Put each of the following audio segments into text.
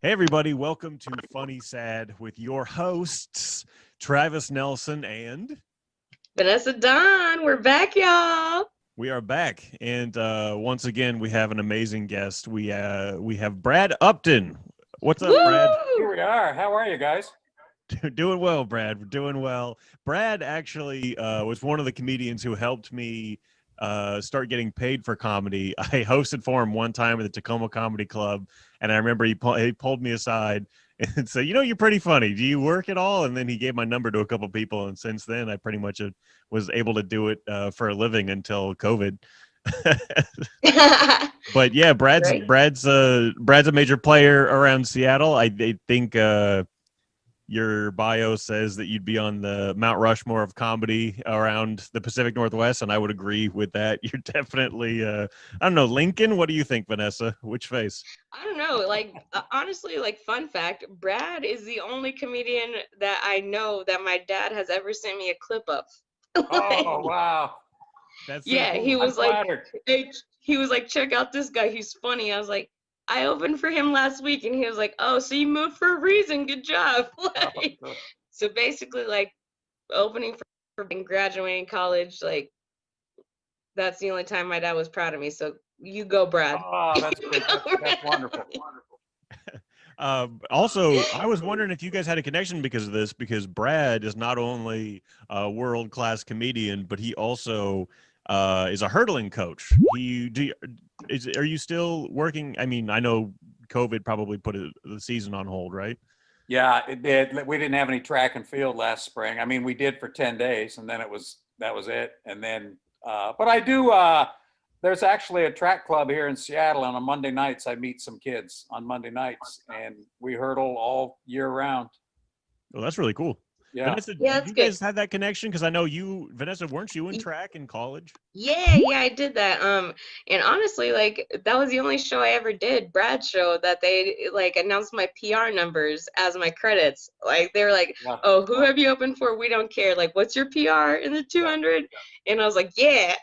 Hey everybody, welcome to Funnysad with your hosts, Travis Nelson and Vanessa Don. We're back, y'all. we are back. And once again, we have an amazing guest. We have Brad Upton. What's up, Brad? Here we are. How are you guys? Doing well, Brad. We're doing well. Brad actually was one of the comedians who helped me start getting paid for comedy. I hosted for him one time at the Tacoma Comedy Club, and I remember he pulled me aside and said, you're pretty funny. Do you work at all? And then he gave my number to a couple people, and since then, I pretty much was able to do it for a living until COVID. But yeah, Brad's a major player around Seattle. I think your bio says that you'd be on the Mount Rushmore of comedy around the Pacific Northwest, and I would agree with that. You're definitely, I don't know, Lincoln. What do you think, Vanessa? Which face? I don't know. Honestly, fun fact, Brad is the only comedian that I know that my dad has ever sent me a clip of. Oh, wow. That's yeah, cool. he was I'm like, flattered. he was like, check out this guy. He's funny. I was like, I opened for him last week, and he was like, oh, so you moved for a reason. Good job. So basically, opening for graduating college, that's the only time my dad was proud of me. So you go, Brad. Oh, that's great. That's wonderful. Also, I was wondering if you guys had a connection because of this, because Brad is not only a world-class comedian, but he also is a hurdling coach. Are you still working? I mean, I know COVID probably put the season on hold, right? Yeah, it did. We didn't have any track and field last spring. I mean, we did for 10 days, and then that was it. And then, but I do. There's actually a track club here in Seattle, and on Monday nights I meet some kids on Monday nights, and we hurdle all year round. Well, that's really cool. Yeah. Vanessa, Yeah, did you guys have that connection? Because I know you, Vanessa, weren't you in track in college? Yeah, I did that. And honestly, that was the only show I ever did, Brad's show, that they announced my PR numbers as my credits. They were like, Yeah. oh, who have you opened for? We don't care. What's your PR in the 200? And I was like, yeah.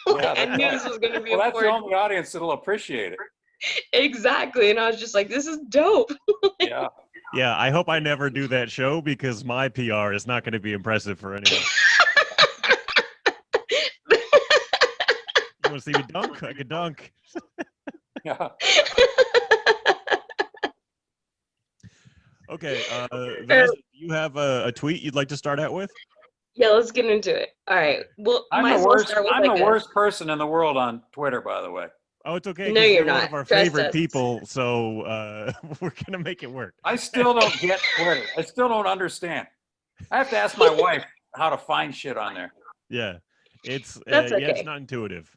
I knew this was gonna be well, that's the important. only audience that'll appreciate it. Exactly. And I was just like, this is dope. Yeah. Yeah, I hope I never do that show because my PR is not going to be impressive for anyone. You want to see me dunk? I could dunk. Yeah. Okay, Vanessa, do you have a tweet you'd like to start out with? Yeah, let's get into it. All right. Well, I'm the worst person in the world on Twitter, by the way. Oh, it's okay. No, you're not. One of our Trust favorite us. people, so we're gonna make it work. I still don't get Twitter. I still don't understand. I have to ask my wife how to find shit on there. Yeah, it's okay. it's not intuitive.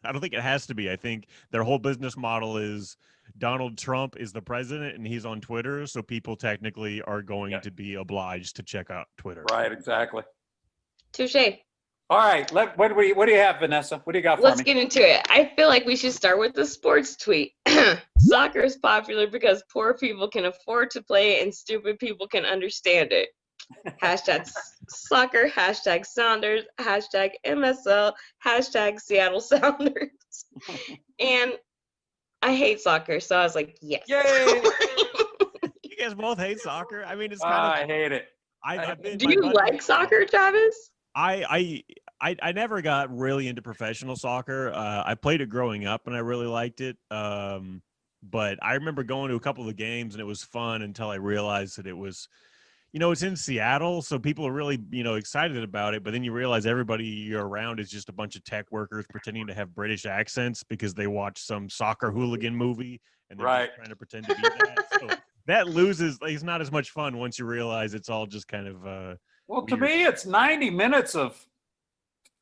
I don't think it has to be. I think their whole business model is Donald Trump is the president and he's on Twitter, so people technically are going to be obliged to check out Twitter. Right, exactly. Touche. All right, what do you have, Vanessa? What do you got for Let's me? get into it. I feel like we should start with the sports tweet. Soccer is popular because poor people can afford to play and stupid people can understand it. Hashtag soccer, hashtag Sounders, hashtag MSL, hashtag Seattle Sounders. And I hate soccer, so I was like, yes. Yay! You guys both hate soccer? I mean, it's I hate it. Do you like soccer, Travis? I never got really into professional soccer. I played it growing up and I really liked it. But I remember going to a couple of the games and it was fun until I realized that it was, it's in Seattle. So people are really, excited about it. But then you realize everybody you're around is just a bunch of tech workers pretending to have British accents because they watch some soccer hooligan movie and they're just trying to pretend to be that. So that loses, it's not as much fun once you realize it's all just kind of, well, weird. To me, it's 90 minutes of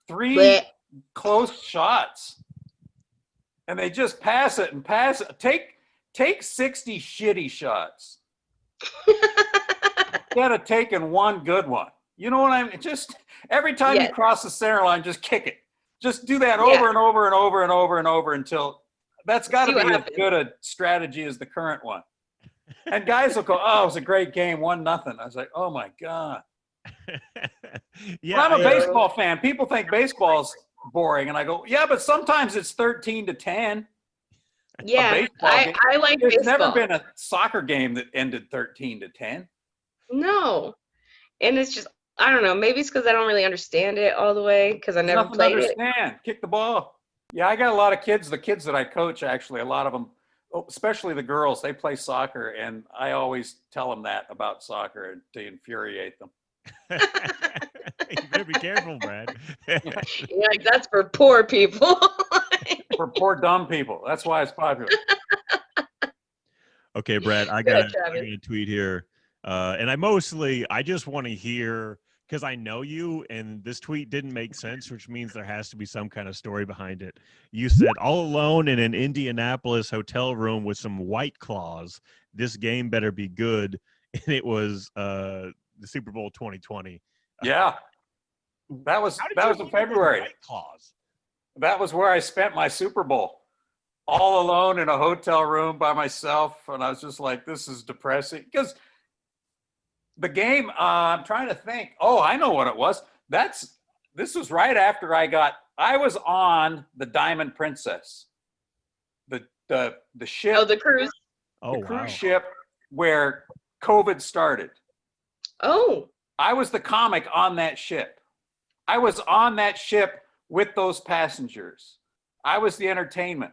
3 close shots, and they just pass it and pass it. Take 60 shitty shots instead of taking one good one. You know what I mean? Just every time you cross the center line, just kick it. Just do that over and over and over and over and over until that's got to be as good a strategy as the current one. And guys will go, "Oh, it was a great game, 1-0." I was like, "Oh my god." Yeah, I'm a baseball fan. People think baseball's boring, and I go, "Yeah, but sometimes it's 13-10." Yeah, baseball game. I like There's baseball. never been a soccer game that ended 13-10. No. And it's just, I don't know, maybe it's because I don't really understand it all the way because I never Nothing to played it. understand. Kick the ball. Yeah, I got a lot of kids. The kids that I coach, actually, a lot of them, especially the girls, they play soccer, and I always tell them that about soccer to infuriate them. You better be careful, Brad. You're like, that's for poor people. For poor dumb people. That's why it's popular. Okay, Brad, I got a tweet here. And I just want to hear, because I know you, and this tweet didn't make sense, which means there has to be some kind of story behind it. You said, all alone in an Indianapolis hotel room with some White Claws, this game better be good. And it was the Super Bowl 2020. Yeah. That was in February. White Claws? That was where I spent my Super Bowl. All alone in a hotel room by myself. And I was just like, this is depressing. Because the game, I'm trying to think. Oh, I know what it was. This was right after I was on the Diamond Princess. The ship. Oh, the cruise. The cruise ship where COVID started. Oh. I was the comic on that ship. I was on that ship with those passengers. I was the entertainment.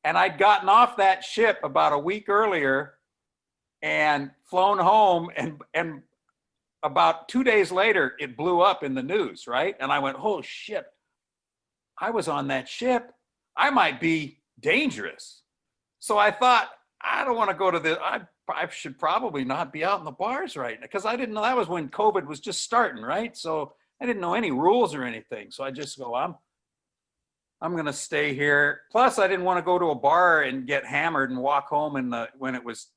And I'd gotten off that ship about a week earlier and flown home. And about 2 days later, it blew up in the news, right? And I went, oh, shit. I was on that ship. I might be dangerous. So I thought, I don't want to go to I should probably not be out in the bars right now, because I didn't know that was when COVID was just starting, right? So I didn't know any rules or anything. So I just go, I'm going to stay here. Plus, I didn't want to go to a bar and get hammered and walk home when it was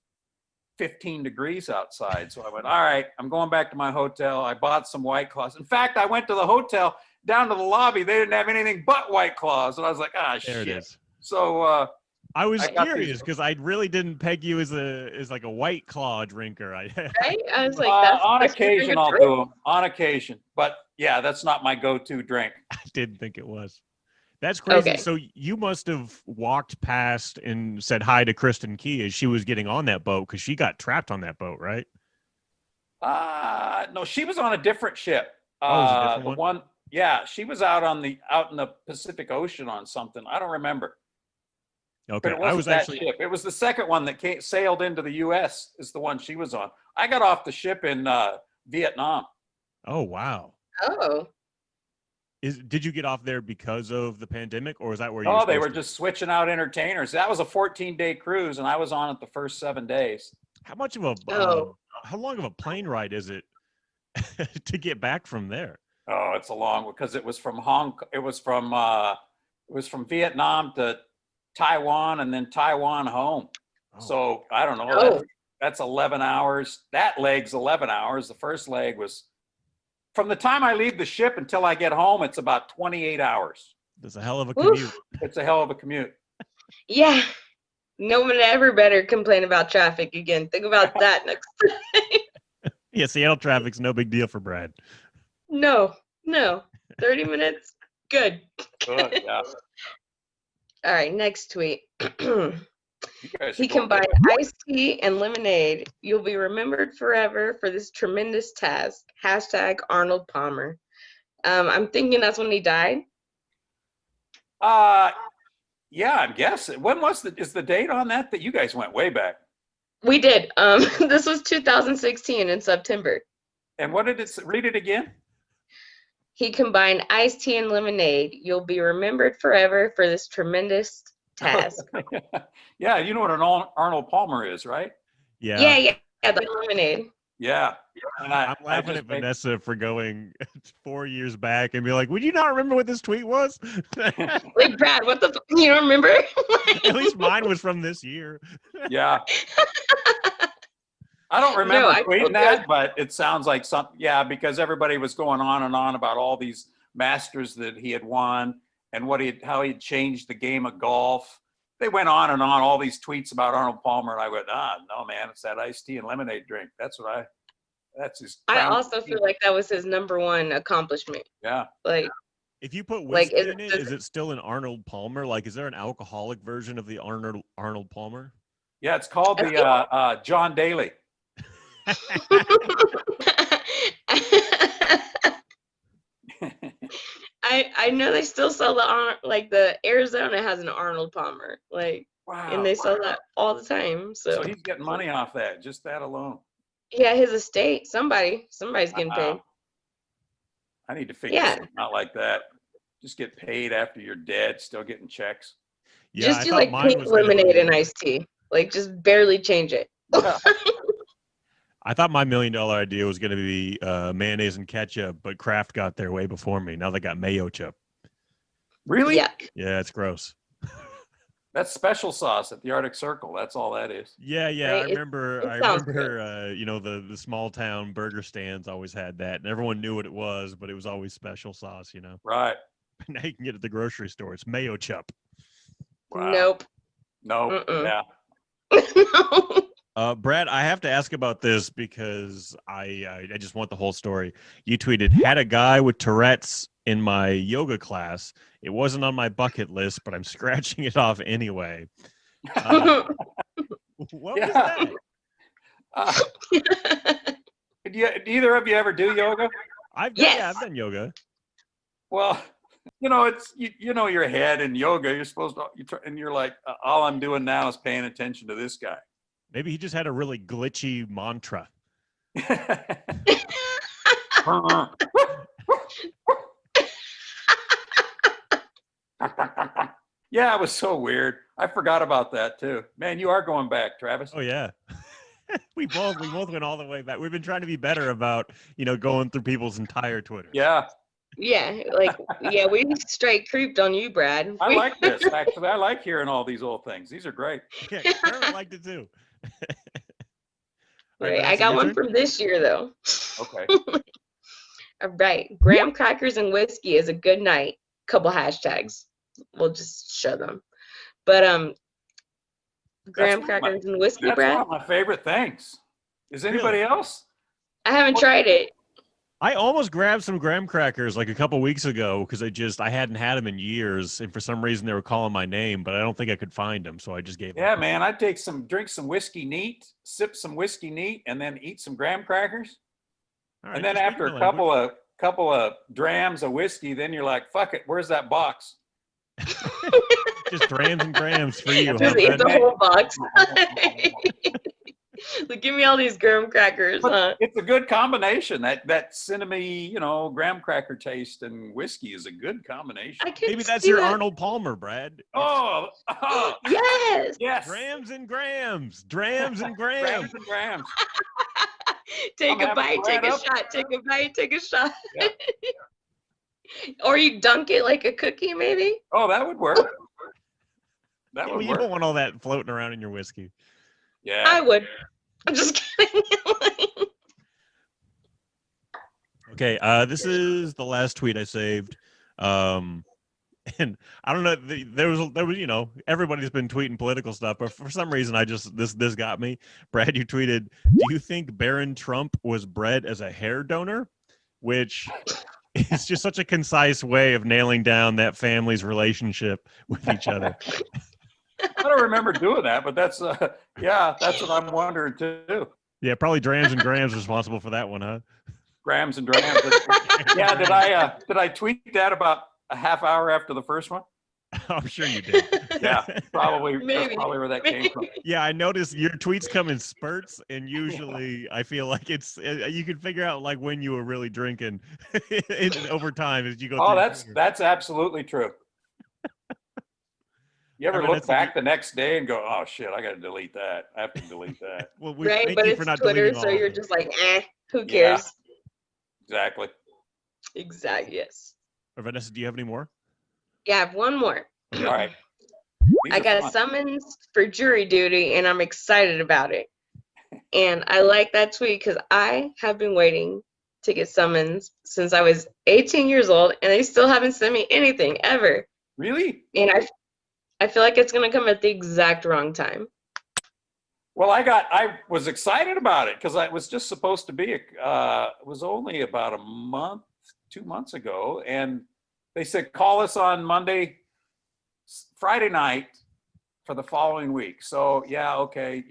15 degrees outside. So I went, all right, I'm going back to my hotel. I bought some White Claws. In fact, I went to the hotel, down to the lobby. They didn't have anything but White Claws. And I was like, shit. There it is. So I was curious because I really didn't peg you as like a White Claw drinker. Right? I was like, on occasion I'll do them. On occasion. But yeah, that's not my go-to drink. I didn't think it was. That's crazy. Okay. So you must have walked past and said hi to Kristen Key as she was getting on that boat, because she got trapped on that boat, right? No, she was on a different ship. It was a different one? Yeah, she was out in the Pacific Ocean on something. I don't remember. Okay, but it wasn't that ship. It was the second one that sailed into the U.S. is the one she was on. I got off the ship in Vietnam. Oh, wow. Oh. Did you get off there because of the pandemic, or is that where you? Oh, they were just switching out entertainers. That was a 14-day cruise, and I was on it the first 7 days. How much of how long of a plane ride is it to get back from there? Oh, it's a long, because it was from Vietnam to Taiwan, and then Taiwan home. Oh. So I don't know. That's 11 hours. That leg's 11 hours. The first leg was from the time I leave the ship until I get home. It's about 28 hours. That's a hell of a commute. Oof. It's a hell of a commute. Yeah. No one ever better complain about traffic again. Think about that next time. Yeah, Seattle traffic's no big deal for Brad. No. 30 minutes. Good. Good, yeah. All right, next tweet. He combined iced tea and lemonade. You'll be remembered forever for this tremendous task. # Arnold Palmer. I'm thinking that's when he died. Yeah, I'm guessing. When is the date on that you guys went way back? We did. This was 2016 in September. And what did it read it again? He combined iced tea and lemonade. You'll be remembered forever for this tremendous task. Yeah, you know what an Arnold Palmer is, right? Yeah, the lemonade. Yeah. And I'm laughing at Vanessa for going 4 years back and be like, would you not remember what this tweet was? Like, Brad, what the fuck? You don't remember? At least mine was from this year. Yeah. I don't remember tweeting that, but it sounds like something. Yeah, because everybody was going on and on about all these Masters that he had won and how he had changed the game of golf. They went on and on, all these tweets about Arnold Palmer, and I went, no, man, it's that iced tea and lemonade drink. That's his. I also feel like that was his #1 accomplishment. Yeah. Like, If you put Like, whiskey in it, is it still an Arnold Palmer? Like, is there an alcoholic version of the Arnold Palmer? Yeah, it's called the John Daly. I know they still sell the Arizona has an Arnold Palmer, like, Wow. and they sell that all the time. So he's getting money off that, just that alone. Yeah, his estate. Somebody's getting paid. I need to figure something out like that. Just get paid after you're dead, still getting checks. Yeah, just do like pink lemonade and iced tea. Like, just barely change it. Yeah. I thought my $1 million idea was going to be mayonnaise and ketchup, but Kraft got there way before me. Now they got mayo chup. Really? Yeah. Yeah, it's gross. That's special sauce at the Arctic Circle. That's all that is. Yeah. Right? I remember, the small town burger stands always had that, and everyone knew what it was, but it was always special sauce, Right. Now you can get it at the grocery store. It's mayo chup. Wow. Nope. Yeah. No. Brad, I have to ask about this because I just want the whole story. You tweeted, had a guy with Tourette's in my yoga class. It wasn't on my bucket list, but I'm scratching it off anyway. What was that? Do either of you ever do yoga? I've done yoga. Well, it's your head in yoga. You're supposed to, and you're like, all I'm doing now is paying attention to this guy. Maybe he just had a really glitchy mantra. Yeah, it was so weird. I forgot about that too. Man, you are going back, Travis. Oh yeah. we both went all the way back. We've been trying to be better about, going through people's entire Twitter. Yeah. Yeah, we straight creeped on you, Brad. I like this, actually. I like hearing all these old things. These are great. Yeah, Karen liked it too. Right, I got one from this year, though. Okay. All right. Graham crackers and whiskey is a good night. Couple hashtags. We'll just show them. But graham crackers and whiskey, Brad? That's one of my favorite things. Is anybody else? I haven't tried it. I almost grabbed some graham crackers like a couple weeks ago because I hadn't had them in years, and for some reason they were calling my name, but I don't think I could find them, so I just gave them. Yeah, man, I'd drink some whiskey neat, sip some whiskey neat, and then eat some graham crackers. Right, and then after a couple of drams of whiskey, then you're like, fuck it, where's that box? Just drams and grams for you. Just eat the whole box. Like, give me all these graham crackers. It's a good combination. That cinnamon, graham cracker taste and whiskey is a good combination. Maybe that's your Arnold Palmer, Brad. Oh, yes. Drams and grams. Drams and grams. Drams and grams. Take a bite, take a shot. Take a bite, take a shot. Yeah. Or you dunk it like a cookie, maybe. Oh, that would work. You don't want all that floating around in your whiskey. Yeah, I would. I'm just kidding. Okay, this is the last tweet I saved, and I don't know. There was everybody's been tweeting political stuff, but for some reason this got me. Brad, you tweeted, "Do you think Barron Trump was bred as a hair donor?" Which is just such a concise way of nailing down that family's relationship with each other. I don't remember doing that, but that's what I'm wondering too. Yeah, probably Drams and Grams responsible for that one, huh? Grams and Drams. Yeah, did I tweet that about a half hour after the first one? I'm sure you did. Yeah, probably. Maybe. That's probably where that came from. Yeah, I noticed your tweets come in spurts, and usually I feel like you can figure out like when you were really drinking over time as you go. Oh, that's absolutely true. You ever look back the next day and go, "Oh shit, I got to delete that. I have to delete that." Well, right, but it's Twitter, so you're just like, who cares? Yeah, exactly. Yes. Vanessa, do you have any more? Yeah, I have one more. All right. I got a summons for jury duty, and I'm excited about it. And I like that tweet because I have been waiting to get summons since I was 18 years old, and they still haven't sent me anything ever. Really? And I feel like it's going to come at the exact wrong time. Well, I was excited about it because it was just supposed to be, it was only about a month, 2 months ago. And They said, call us on Friday night for the following week. So yeah, okay,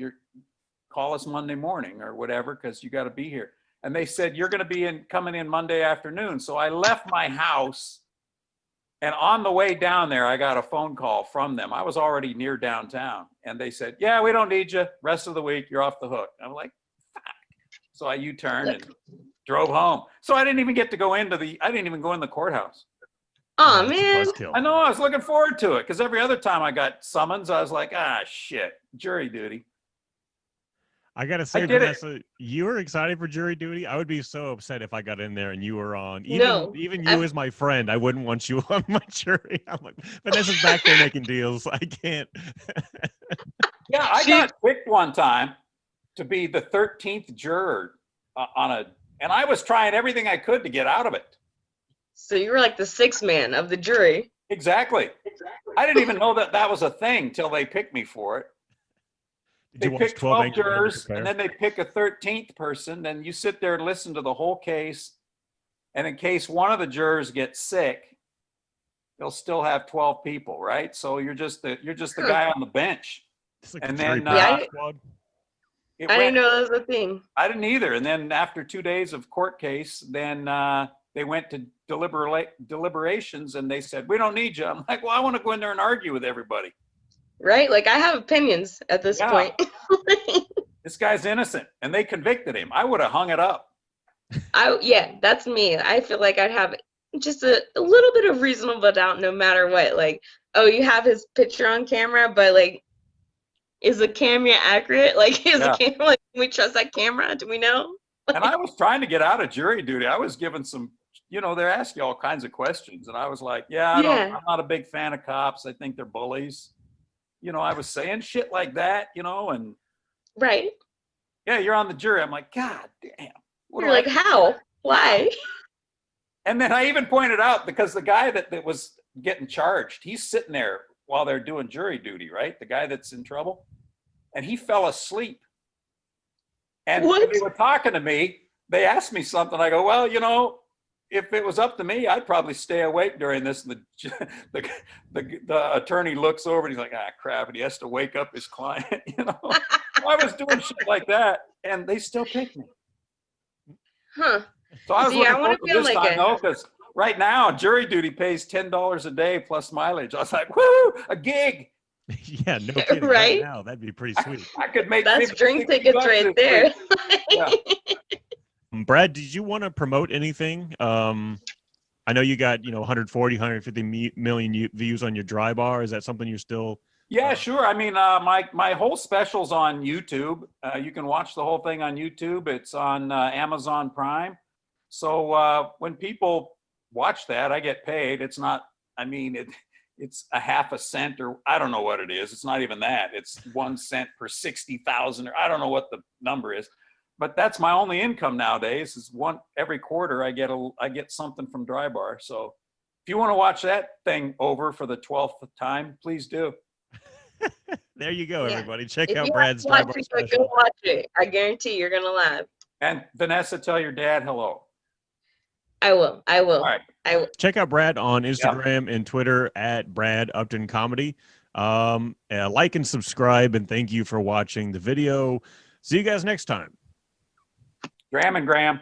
call us Monday morning or whatever, because you got to be here. And they said, you're going to be coming in Monday afternoon. So I left my house, and on the way down there, I got a phone call from them. I was already near downtown, and they said, yeah, we don't need you. Rest of the week, you're off the hook. I'm like, fuck. So I U-turned and drove home. So I didn't even get to go into I didn't even go in the courthouse. Oh, man. I know, I was looking forward to it, because every other time I got summons, I was like, shit, jury duty. I gotta say, Vanessa, you were excited for jury duty. I would be so upset if I got in there and you were on. Even you as my friend, I wouldn't want you on my jury. I'm like, Vanessa's back there making deals. I can't. Yeah, I got picked one time to be the 13th juror and I was trying everything I could to get out of it. So you were like the sixth man of the jury. Exactly. I didn't even know that was a thing till they picked me for it. They pick 12 jurors, and then they pick a 13th person. Then you sit there and listen to the whole case. And in case one of the jurors gets sick, they'll still have 12 people, right? So you're just the guy on the bench. Like and then I didn't know that was a thing. I didn't either. And then after 2 days of court case, then they went to deliberations, and they said, we don't need you. I'm like, well, I want to go in there and argue with everybody. Right? Like, I have opinions at this point. This guy's innocent, and they convicted him. I would have hung it up. Yeah, that's me. I feel like I'd have just a little bit of reasonable doubt no matter what. Like, oh, you have his picture on camera, but like, is the camera accurate? Like, the camera, like, can we trust that camera? Do we know? And I was trying to get out of jury duty. I was given some, they're asking all kinds of questions. And I was like, I'm not a big fan of cops. I think they're bullies. I was saying shit like that, and right. Yeah, you're on the jury. I'm like, God damn. You're like, how? Why? And then I even pointed out, because the guy that was getting charged, he's sitting there while they're doing jury duty, right? The guy that's in trouble. And he fell asleep. And when they were talking to me, they asked me something. I go, well, if it was up to me, I'd probably stay awake during this. And the attorney looks over and he's like, crap. And he has to wake up his client, I was doing shit like that, and they still picked me. Huh. So I was looking forward to this time, though, because right now, jury duty pays $10 a day plus mileage. I was like, woo, a gig. Yeah, no kidding. Right now, that'd be pretty sweet. I could make that's drink tickets right there. Yeah. Brad, did you want to promote anything? I know you got 140, 150 million views on your dry bar. Is that something you're still? Yeah, sure. I mean, my whole special's on YouTube. You can watch the whole thing on YouTube. It's on Amazon Prime. So when people watch that, I get paid. It's not. I mean, it's a half a cent, or I don't know what it is. It's not even that. It's 1 cent per 60,000, or I don't know what the number is. But that's my only income nowadays. Is every quarter I get something from Dry Bar. So if you want to watch that thing over for the 12th time, please do. There you go, everybody. Check out Brad's Dry Bar special. Go watch it. I guarantee you're gonna laugh. And Vanessa, tell your dad hello. I will. All right. I will. Check out Brad on Instagram and Twitter at Brad Upton Comedy. Like and subscribe, and thank you for watching the video. See you guys next time. Dram and Graham.